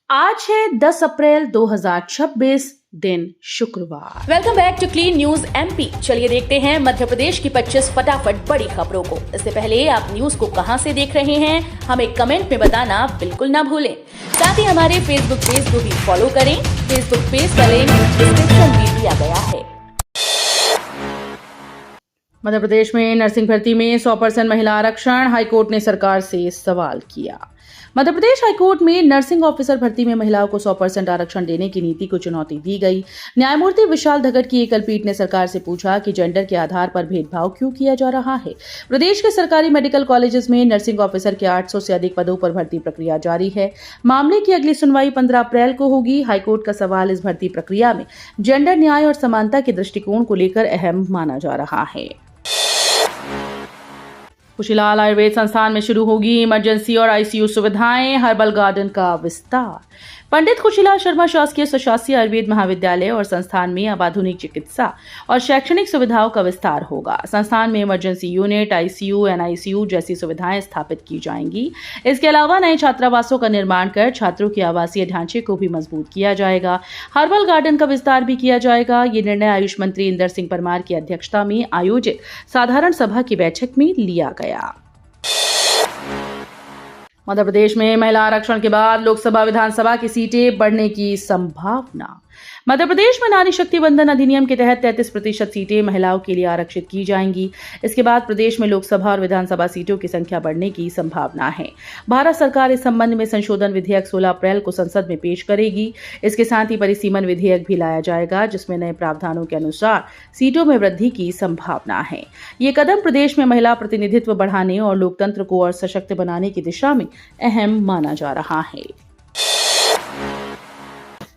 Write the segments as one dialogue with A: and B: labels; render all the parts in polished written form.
A: आज है 10 अप्रैल 2026 दिन शुक्रवार।
B: Welcome back to clean news MP. चलिए देखते हैं मध्य प्रदेश की 25 फटाफट बड़ी खबरों को। इससे पहले आप न्यूज को कहां से देख रहे हैं हमें कमेंट में बताना बिल्कुल ना भूलें। साथ ही हमारे फेसबुक पेज को भी फॉलो करें। फेसबुक पेज का लिंक डिस्क्रिप्शन में दिया गया है।
A: मध्य प्रदेश में नर्सिंग भर्ती में 100% महिला आरक्षण, हाईकोर्ट ने सरकार से सवाल किया। मध्य प्रदेश हाईकोर्ट में नर्सिंग ऑफिसर भर्ती में महिलाओं को 100% आरक्षण देने की नीति को चुनौती दी गई। न्यायमूर्ति विशाल धगट की एकल पीठ ने सरकार से पूछा कि जेंडर के आधार पर भेदभाव क्यों किया जा रहा है। प्रदेश के सरकारी मेडिकल कॉलेजेस में नर्सिंग ऑफिसर के 800 से अधिक पदों पर भर्ती प्रक्रिया जारी है। मामले की अगली सुनवाई 15 अप्रैल को होगी। हाईकोर्ट का सवाल इस भर्ती प्रक्रिया में जेंडर न्याय और समानता के दृष्टिकोण को लेकर अहम माना जा रहा है। खुशीलाल आयुर्वेद संस्थान में शुरू होगी इमरजेंसी और आईसीयू सुविधाएं, हर्बल गार्डन का विस्तार। पंडित खुशीलाल शर्मा शासकीय स्वशासी आयुर्वेद महाविद्यालय और संस्थान में अब आधुनिक चिकित्सा और शैक्षणिक सुविधाओं का विस्तार होगा। संस्थान में इमरजेंसी यूनिट, आईसीयू, एनआईसीयू जैसी सुविधाएं स्थापित की जाएंगी। इसके अलावा नए छात्रावासों का निर्माण कर छात्रों के आवासीय ढांचे को भी मजबूत किया जाएगा। हर्बल गार्डन का विस्तार भी किया जाएगा। ये निर्णय आयुष मंत्री इंदर सिंह परमार की अध्यक्षता में आयोजित साधारण सभा की बैठक में लिया गया। मध्य प्रदेश में महिला आरक्षण के बाद लोकसभा विधानसभा की सीटें बढ़ने की संभावना। मध्य प्रदेश में नारी शक्ति बंधन अधिनियम के तहत 33% सीटें महिलाओं के लिए आरक्षित की जाएंगी। इसके बाद प्रदेश में लोकसभा और विधानसभा सीटों की संख्या बढ़ने की संभावना है। भारत सरकार इस संबंध में संशोधन विधेयक 16 अप्रैल को संसद में पेश करेगी। इसके साथ ही परिसीमन विधेयक भी लाया जाएगा, जिसमें नए प्रावधानों के अनुसार सीटों में वृद्धि की संभावना है। ये कदम प्रदेश में महिला प्रतिनिधित्व बढ़ाने और लोकतंत्र को और सशक्त बनाने की दिशा में अहम माना जा रहा है।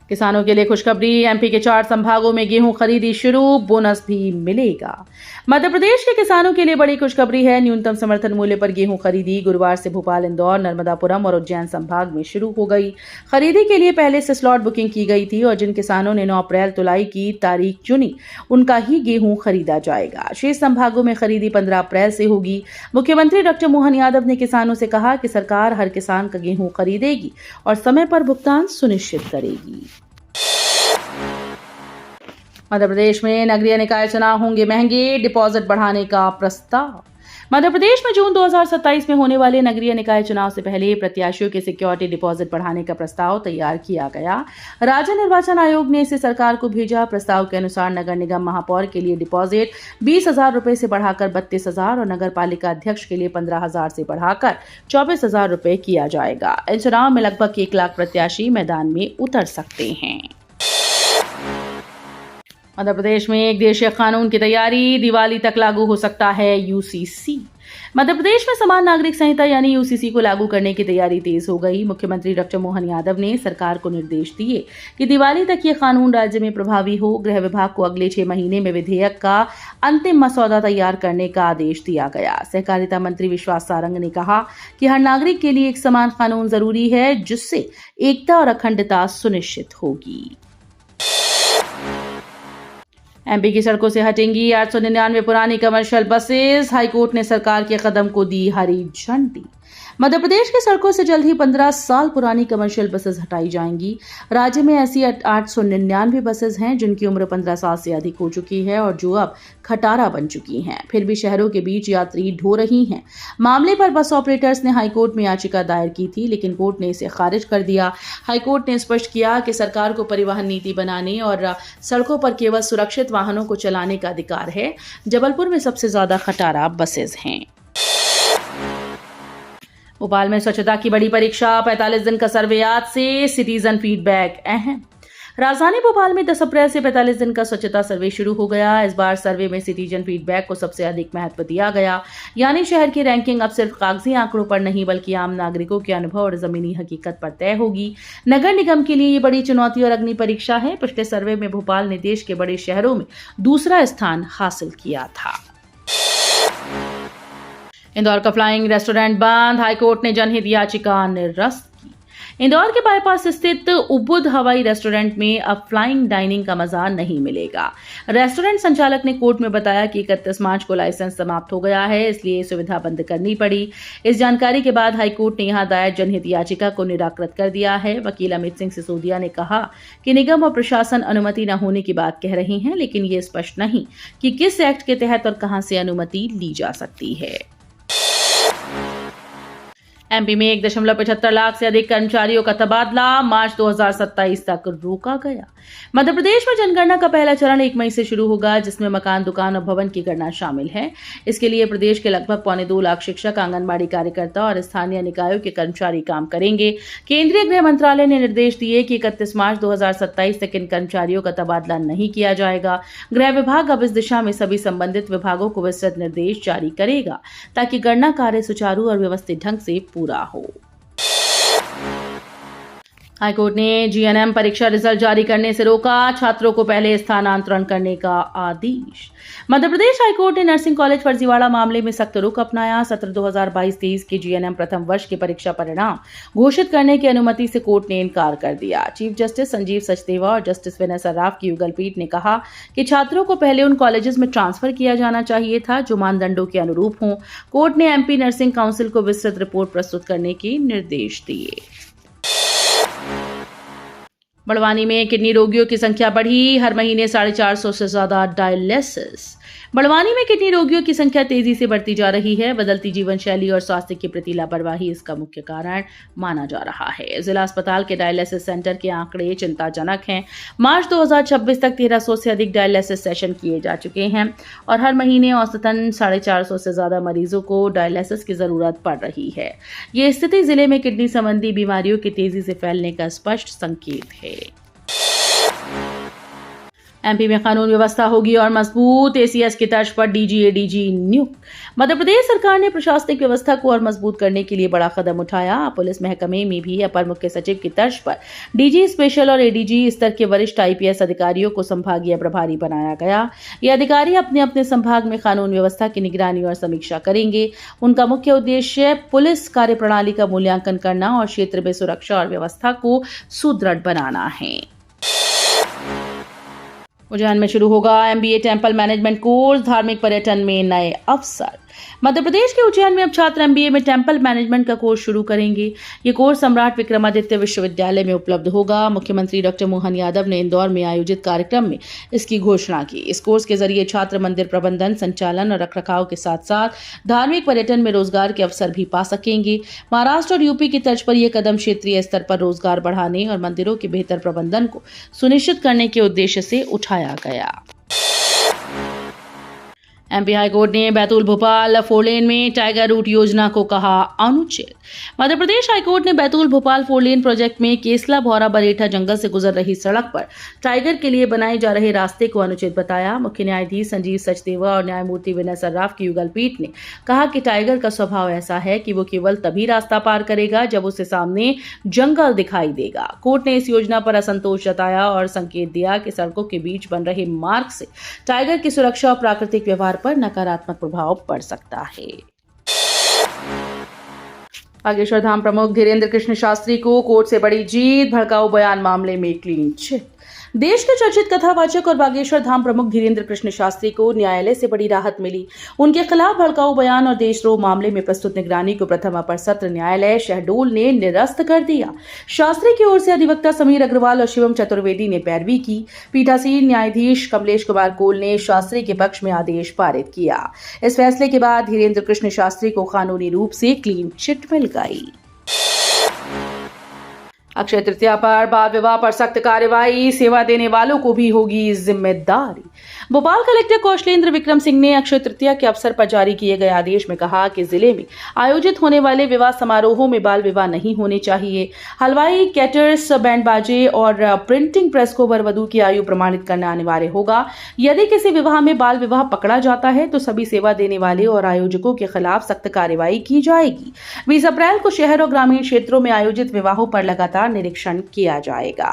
A: किसानों के लिए खुशखबरी, एमपी के 4 संभागों में गेहूं खरीदी शुरू, बोनस भी मिलेगा। मध्य प्रदेश के किसानों के लिए बड़ी खुशखबरी है। न्यूनतम समर्थन मूल्य पर गेहूं खरीदी गुरुवार से भोपाल, इंदौर, नर्मदापुरम और उज्जैन संभाग में शुरू हो गई। खरीदी के लिए पहले से स्लॉट बुकिंग की गई थी और जिन किसानों ने 9 अप्रैल तुलाई की तारीख चुनी, उनका ही गेहूं खरीदा जाएगा। शेष संभागों में खरीदी 15 अप्रैल से होगी। मुख्यमंत्री डॉक्टर मोहन यादव ने किसानों से कहा कि सरकार हर किसान का गेहूं खरीदेगी और समय पर भुगतान सुनिश्चित करेगी। मध्य प्रदेश में नगरीय निकाय चुनाव होंगे महंगे, डिपॉजिट बढ़ाने का प्रस्ताव। मध्य प्रदेश में जून 2027 में होने वाले नगरीय निकाय चुनाव से पहले प्रत्याशियों के सिक्योरिटी डिपॉजिट बढ़ाने का प्रस्ताव तैयार किया गया। राज्य निर्वाचन आयोग ने इसे सरकार को भेजा। प्रस्ताव के अनुसार नगर निगम महापौर के लिए डिपॉजिट 20,000 रुपए से बढ़ाकर 32,000 और नगर पालिका अध्यक्ष के लिए 15,000 से बढ़ाकर 24,000 रुपए किया जाएगा। इन चुनाव में लगभग 1 लाख प्रत्याशी मैदान में उतर सकते हैं। मध्य प्रदेश में एक देशीय कानून की तैयारी, दिवाली तक लागू हो सकता है यूसीसी। मध्य प्रदेश में समान नागरिक संहिता यानी यूसीसी को लागू करने की तैयारी तेज हो गई। मुख्यमंत्री डॉक्टर मोहन यादव ने सरकार को निर्देश दिए कि दिवाली तक ये कानून राज्य में प्रभावी हो। गृह विभाग को अगले 6 महीने में विधेयक का अंतिम मसौदा तैयार करने का आदेश दिया गया। सहकारिता मंत्री विश्वास सारंग ने कहा कि हर नागरिक के लिए एक समान कानून जरूरी है, जिससे एकता और अखंडता सुनिश्चित होगी। एमपी की सड़कों से हटेंगी 899 पुरानी कमर्शियल बसेस। हाईकोर्ट ने सरकार के कदम को दी हरी झंडी। मध्य प्रदेश की सड़कों से जल्द ही 15 साल पुरानी कमर्शियल बसेस हटाई जाएंगी। राज्य में ऐसी 899 बसेस हैं जिनकी उम्र 15 साल से अधिक हो चुकी है और जो अब खटारा बन चुकी हैं, फिर भी शहरों के बीच यात्री ढो रही हैं। मामले पर बस ऑपरेटर्स ने हाईकोर्ट में याचिका दायर की थी, लेकिन कोर्ट ने इसे खारिज कर दिया। हाईकोर्ट ने स्पष्ट किया कि सरकार को परिवहन नीति बनाने और सड़कों पर केवल सुरक्षित वाहनों को चलाने का अधिकार है। जबलपुर में सबसे ज्यादा खटारा बसेस हैं। भोपाल में स्वच्छता की बड़ी परीक्षा, 45 दिन का सर्वे आज से, सिटीजन फीडबैक अहम। राजधानी भोपाल में 10 अप्रैल से 45 दिन का स्वच्छता सर्वे शुरू हो गया। इस बार सर्वे में सिटीजन फीडबैक को सबसे अधिक महत्व दिया गया। यानी शहर की रैंकिंग अब सिर्फ कागजी आंकड़ों पर नहीं बल्कि आम नागरिकों के अनुभव और जमीनी हकीकत पर तय होगी। नगर निगम के लिए ये बड़ी चुनौती और अग्नि परीक्षा है। पिछले सर्वे में भोपाल ने देश के बड़े शहरों में दूसरा स्थान हासिल किया था। इंदौर का फ्लाइंग रेस्टोरेंट बंद, हाईकोर्ट ने जनहित याचिका निरस्त की। इंदौर के बाईपास स्थित उबुद हवाई रेस्टोरेंट में अब फ्लाइंग डाइनिंग का मजा नहीं मिलेगा। रेस्टोरेंट संचालक ने कोर्ट में बताया कि 31 मार्च को लाइसेंस समाप्त हो गया है, इसलिए सुविधा बंद करनी पड़ी। इस जानकारी के बाद हाईकोर्ट ने यहां दायर जनहित याचिका को निराकृत कर दिया है। वकील अमित सिंह सिसोदिया ने कहा कि निगम और प्रशासन अनुमति न होने की बात कह रहे हैं, लेकिन ये स्पष्ट नहीं कि किस एक्ट के तहत और कहां से अनुमति ली जा सकती है। एमपी में 1.75 लाख से अधिक कर्मचारियों का तबादला मार्च 2027 तक रोका गया। मध्य प्रदेश में जनगणना का पहला चरण 1 मई से शुरू होगा, जिसमें मकान, दुकान और भवन की गणना शामिल है। इसके लिए प्रदेश के लगभग 2.25 लाख शिक्षक, आंगनबाड़ी कार्यकर्ता और स्थानीय निकायों के कर्मचारी काम करेंगे। केंद्रीय गृह मंत्रालय ने निर्देश दिए कि 31 मार्च 2027 तक इन कर्मचारियों का तबादला नहीं किया जाएगा। गृह विभाग अब इस दिशा में सभी संबंधित विभागों को विस्तृत निर्देश जारी करेगा, ताकि गणना कार्य सुचारू और व्यवस्थित ढंग से पूरा हो। हाईकोर्ट ने जीएनएम परीक्षा रिजल्ट जारी करने से रोका, छात्रों को पहले स्थानांतरण करने का आदेश। मध्य प्रदेश हाईकोर्ट ने नर्सिंग कॉलेज फर्जीवाड़ा मामले में सख्त रुख अपनाया। सत्र 2022-23 के जीएनएम प्रथम वर्ष के परीक्षा परिणाम घोषित करने की अनुमति से कोर्ट ने इनकार कर दिया। चीफ जस्टिस संजीव सचदेवा और जस्टिस विनय सर्राफ की युगल पीठ ने कहा कि छात्रों को पहले उन कॉलेजेस में ट्रांसफर किया जाना चाहिए था जो मानदंडों के अनुरूप हों। कोर्ट ने एमपी नर्सिंग काउंसिल को विस्तृत रिपोर्ट प्रस्तुत करने के निर्देश दिए। बड़वानी में किडनी रोगियों की संख्या बढ़ी, हर महीने 450 से ज्यादा डायलिसिस। बड़वानी में किडनी रोगियों की संख्या तेजी से बढ़ती जा रही है। बदलती जीवन शैली और स्वास्थ्य के प्रति लापरवाही इसका मुख्य कारण माना जा रहा है। जिला अस्पताल के डायलिसिस सेंटर के आंकड़े चिंताजनक हैं। मार्च 2026 तक 1300 से अधिक डायलिसिस सेशन किए जा चुके हैं और हर महीने औसतन 450 से ज्यादा मरीजों को डायलिसिस की जरूरत पड़ रही है। ये स्थिति जिले में किडनी संबंधी बीमारियों के तेजी से फैलने का स्पष्ट संकेत है। एमपी में कानून व्यवस्था होगी और मजबूत, एसीएस की तर्ज पर डीजी एडीजी नियुक्त। मध्य प्रदेश सरकार ने प्रशासनिक व्यवस्था को और मजबूत करने के लिए बड़ा कदम उठाया। पुलिस महकमे में भी अपर मुख्य सचिव की तर्ज पर डीजी स्पेशल और एडीजी स्तर के वरिष्ठ आईपीएस अधिकारियों को संभागीय प्रभारी बनाया गया। ये अधिकारी अपने अपने संभाग में कानून व्यवस्था की निगरानी और समीक्षा करेंगे। उनका मुख्य उद्देश्य पुलिस कार्यप्रणाली का मूल्यांकन करना और क्षेत्र में सुरक्षा और व्यवस्था को सुदृढ़ बनाना है। उज्जैन में शुरू होगा एमबीए टेंपल मैनेजमेंट कोर्स, धार्मिक पर्यटन में नए अवसर। मध्य प्रदेश के उज्जैन में अब छात्र एमबीए में टेंपल मैनेजमेंट का कोर्स शुरू करेंगे। ये कोर्स सम्राट विक्रमादित्य विश्वविद्यालय में उपलब्ध होगा। मुख्यमंत्री डॉक्टर मोहन यादव ने इंदौर में आयोजित कार्यक्रम में इसकी घोषणा की। इस कोर्स के जरिए छात्र मंदिर प्रबंधन, संचालन और रखरखाव के साथ साथ धार्मिक पर्यटन में रोजगार के अवसर भी पा सकेंगे। महाराष्ट्र और यूपी की तर्ज पर यह कदम क्षेत्रीय स्तर पर रोजगार बढ़ाने और मंदिरों के बेहतर प्रबंधन को सुनिश्चित करने के उद्देश्य से उठाया गया। एमपी हाईकोर्ट ने बैतूल भोपाल 4 लेन में टाइगर रूट योजना को कहा अनुचित। मध्य प्रदेश हाईकोर्ट ने बैतूल भोपाल 4 लेन प्रोजेक्ट में केसला भौरा बरेठा जंगल से गुजर रही सड़क पर टाइगर के लिए बनाए जा रहे रास्ते को अनुचित बताया। मुख्य न्यायाधीश संजीव सचदेवा और न्यायमूर्ति विनय सर्राफ की युगल पीठ ने कहा कि टाइगर का स्वभाव ऐसा है कि वो केवल तभी रास्ता पार करेगा जब उसे सामने जंगल दिखाई देगा। कोर्ट ने इस योजना पर असंतोष जताया और संकेत दिया कि सड़कों के बीच बन रहे मार्ग से टाइगर की सुरक्षा और प्राकृतिक व्यवहार पर नकारात्मक प्रभाव पड़ सकता है। बागेश्वर धाम प्रमुख धीरेन्द्र कृष्ण शास्त्री को कोर्ट से बड़ी जीत, भड़काऊ बयान मामले में क्लीन चिट। देश के चर्चित कथावाचक और बागेश्वर धाम प्रमुख धीरेन्द्र कृष्ण शास्त्री को न्यायालय से बड़ी राहत मिली। उनके खिलाफ भड़काऊ बयान और देशद्रोह मामले में प्रस्तुत निगरानी को प्रथम अपर सत्र न्यायालय शहडोल ने निरस्त कर दिया। शास्त्री की ओर से अधिवक्ता समीर अग्रवाल और शिवम चतुर्वेदी ने पैरवी की। पीठासीन न्यायाधीश कमलेश कुमार कोल ने शास्त्री के पक्ष में आदेश पारित किया। इस फैसले के बाद धीरेन्द्र कृष्ण शास्त्री को कानूनी रूप से क्लीन चिट मिल गई। अक्षय तृतीया पर बाल विवाह पर सख्त कार्रवाई, सेवा देने वालों को भी होगी जिम्मेदारी। भोपाल कलेक्टर कौशलेंद्र विक्रम सिंह ने अक्षय तृतीया के अवसर पर जारी किए गए आदेश में कहा कि जिले में आयोजित होने वाले विवाह समारोहों में बाल विवाह नहीं होने चाहिए। हलवाई, कैटर्स, बैंड बाजे और प्रिंटिंग प्रेस को वर वधू की आयु प्रमाणित करना अनिवार्य होगा। यदि किसी विवाह में बाल विवाह पकड़ा जाता है तो सभी सेवा देने वाले और आयोजकों के खिलाफ सख्त कार्रवाई की जाएगी। 20 अप्रैल को शहर और ग्रामीण क्षेत्रों में आयोजित विवाहों पर लगातार निरीक्षण किया जाएगा।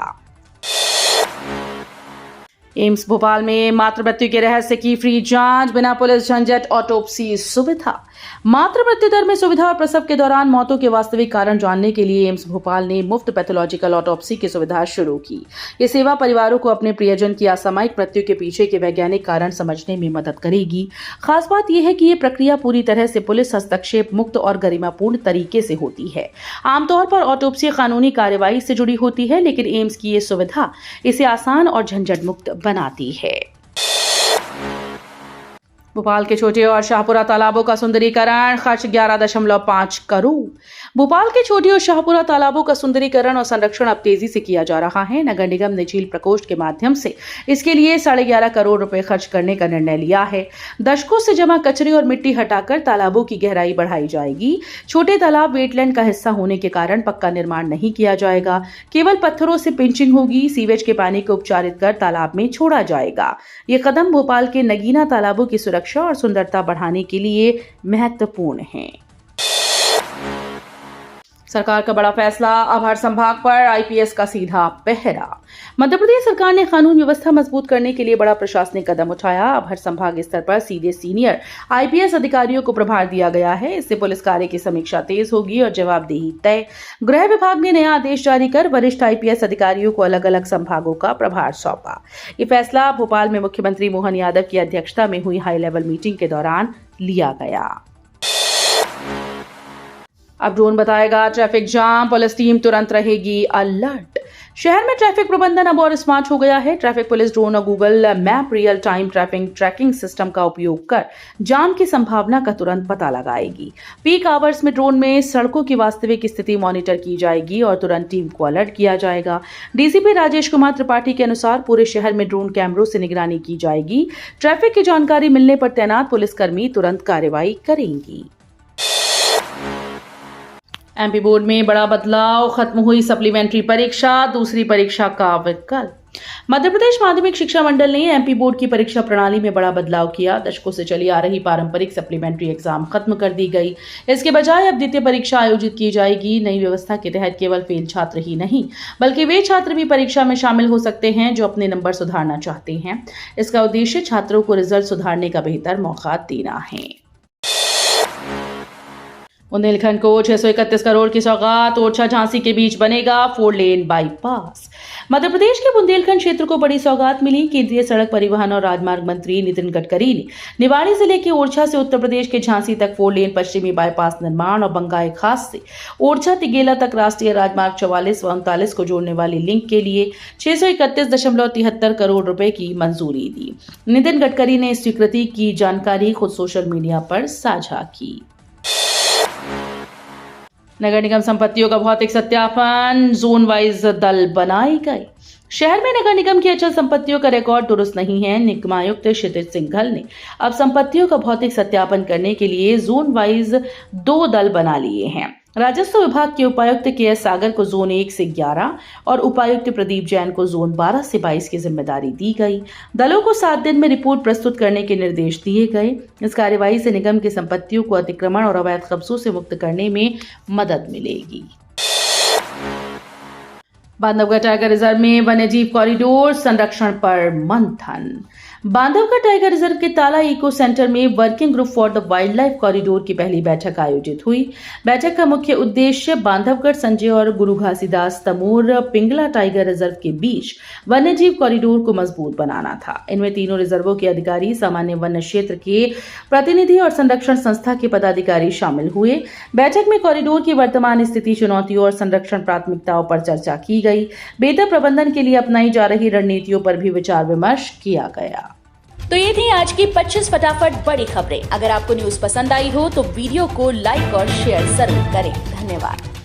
A: एम्स भोपाल में मातृ मृत्यु के रहस्य की फ्री जांच, बिना पुलिस झंझट ऑटोप्सी सुविधा। मातृ मृत्यु दर में सुविधा और प्रसव के दौरान मौतों के वास्तविक कारण जानने के लिए एम्स भोपाल ने मुफ्त पैथोलॉजिकल ऑटोप्सी की सुविधा शुरू की। ये सेवा परिवारों को अपने प्रियजन की असामयिक मृत्यु के पीछे के वैज्ञानिक कारण समझने में मदद करेगी। खास बात यह है कि ये प्रक्रिया पूरी तरह से पुलिस हस्तक्षेप मुक्त और गरिमापूर्ण तरीके से होती है। आमतौर पर ऑटोप्सी कानूनी कार्यवाही से जुड़ी होती है, लेकिन एम्स की ये सुविधा इसे आसान और झंझट मुक्त बनाती है। भोपाल के छोटे और शाहपुरा तालाबों का सुंदरीकरण, खर्च 11.5 करोड़। भोपाल के छोटे और शाहपुरा तालाबों का सुंदरीकरण और संरक्षण अब तेजी से किया जा रहा है। नगर निगम ने झील प्रकोष्ठ के माध्यम से इसके लिए 11.5 करोड़ रुपए खर्च करने का निर्णय लिया है। दशकों से जमा कचरे और मिट्टी हटाकर तालाबों की गहराई बढ़ाई जाएगी। छोटे तालाब वेटलैंड का हिस्सा होने के कारण पक्का निर्माण नहीं किया जाएगा, केवल पत्थरों से पिंचिंग होगी। सीवेज के पानी को उपचारित कर तालाब में छोड़ा जाएगा। ये कदम भोपाल के नगीना तालाबों की सुरक्षा और सुंदरता बढ़ाने के लिए महत्वपूर्ण है। सरकार का बड़ा फैसला, अब हर संभाग पर आईपीएस का सीधा पहरा। मध्य प्रदेश सरकार ने कानून व्यवस्था मजबूत करने के लिए बड़ा प्रशासनिक कदम उठाया। अब हर संभाग स्तर पर सीधे सीनियर आईपीएस अधिकारियों को प्रभार दिया गया है। इससे पुलिस कार्य की समीक्षा तेज होगी और जवाबदेही तय। गृह विभाग ने नया आदेश जारी कर वरिष्ठ आईपीएस अधिकारियों को अलग अलग संभागों का प्रभार सौंपा। ये फैसला भोपाल में मुख्यमंत्री मोहन यादव की अध्यक्षता में हुई हाई लेवल मीटिंग के दौरान लिया गया। अब ड्रोन बताएगा ट्रैफिक जाम, पुलिस टीम तुरंत रहेगी अलर्ट। शहर में ट्रैफिक प्रबंधन अब और स्मार्ट हो गया है। ट्रैफिक पुलिस ड्रोन और Google map real time traffic tracking system का उपयोग कर जाम की संभावना का तुरंत पता लगाएगी। पीक आवर्स में ड्रोन में सड़कों की वास्तविक स्थिति मॉनिटर की जाएगी और तुरंत टीम को अलर्ट किया जाएगा। डीसीपी राजेश कुमार त्रिपाठी के अनुसार पूरे शहर में ड्रोन कैमरों से निगरानी की जाएगी। ट्रैफिक की जानकारी मिलने पर तैनात पुलिसकर्मी तुरंत कार्रवाई करेंगी। एमपी बोर्ड में बड़ा बदलाव, खत्म हुई सप्लीमेंट्री परीक्षा, दूसरी परीक्षा का विकल्प। मध्य प्रदेश माध्यमिक शिक्षा मंडल ने एमपी बोर्ड की परीक्षा प्रणाली में बड़ा बदलाव किया। दशकों से चली आ रही पारंपरिक सप्लीमेंट्री एग्जाम खत्म कर दी गई। इसके बजाय अब द्वितीय परीक्षा आयोजित की जाएगी। नई व्यवस्था के तहत केवल फेल छात्र ही नहीं, बल्कि वे छात्र भी परीक्षा में शामिल हो सकते हैं जो अपने नंबर सुधारना चाहते हैं। इसका उद्देश्य छात्रों को रिजल्ट सुधारने का बेहतर मौका देना है। बुंदेलखंड को 631 करोड़ की सौगात, ओरछा झांसी के बीच बनेगा 4 लेन बाईपास। मध्य प्रदेश के बुंदेलखंड क्षेत्र को बड़ी सौगात मिली। केंद्रीय सड़क परिवहन और राजमार्ग मंत्री नितिन गडकरी ने निवाड़ी जिले के ओरछा से उत्तर प्रदेश के झांसी तक 4 लेन पश्चिमी बाईपास निर्माण और बंगाई खास से ओरछा तिगेला तक राष्ट्रीय राजमार्ग 44 व 39 को जोड़ने वाली लिंक के लिए 631.73 करोड़ रुपए की मंजूरी दी। नितिन गडकरी ने इस स्वीकृति की जानकारी खुद सोशल मीडिया पर साझा की। नगर निगम संपत्तियों का भौतिक सत्यापन, जोन वाइज दल बनाए गए। शहर में नगर निगम की अचल संपत्तियों का रिकॉर्ड दुरुस्त नहीं है। निगमायुक्त क्षितिज सिंघल ने अब संपत्तियों का भौतिक सत्यापन करने के लिए जोन वाइज 2 दल बना लिए हैं। राजस्व विभाग के उपायुक्त के.एस. सागर को जोन 1 से 11 और उपायुक्त प्रदीप जैन को जोन 12 से 22 की जिम्मेदारी दी गई। दलों को 7 दिन में रिपोर्ट प्रस्तुत करने के निर्देश दिए गए। इस कार्यवाही से निगम की संपत्तियों को अतिक्रमण और अवैध कब्जों से मुक्त करने में मदद मिलेगी। बांधवगढ़ टाइगर रिजर्व में वन्यजीव कॉरिडोर संरक्षण पर मंथन। बांधवगढ़ टाइगर रिजर्व के ताला इको सेंटर में working group for the wild life corridor की पहली बैठक आयोजित हुई। बैठक का मुख्य उद्देश्य बांधवगढ़ संजय और गुरु घासीदास तमोर पिंगला टाइगर रिजर्व के बीच वन्यजीव कॉरिडोर को मजबूत बनाना था। इनमें तीनों रिजर्वों के अधिकारी, सामान्य वन्य क्षेत्र के प्रतिनिधि और संरक्षण संस्था के पदाधिकारी शामिल हुए। बैठक में कॉरिडोर की वर्तमान स्थिति, चुनौतियों और संरक्षण प्राथमिकताओं पर चर्चा की गई। बेहतर प्रबंधन के लिए अपनाई जा रही रणनीतियों पर भी विचार विमर्श किया गया।
B: तो ये थी आज की 25 फटाफट बड़ी खबरें। अगर आपको न्यूज पसंद आई हो तो वीडियो को लाइक और शेयर जरूर करें। धन्यवाद।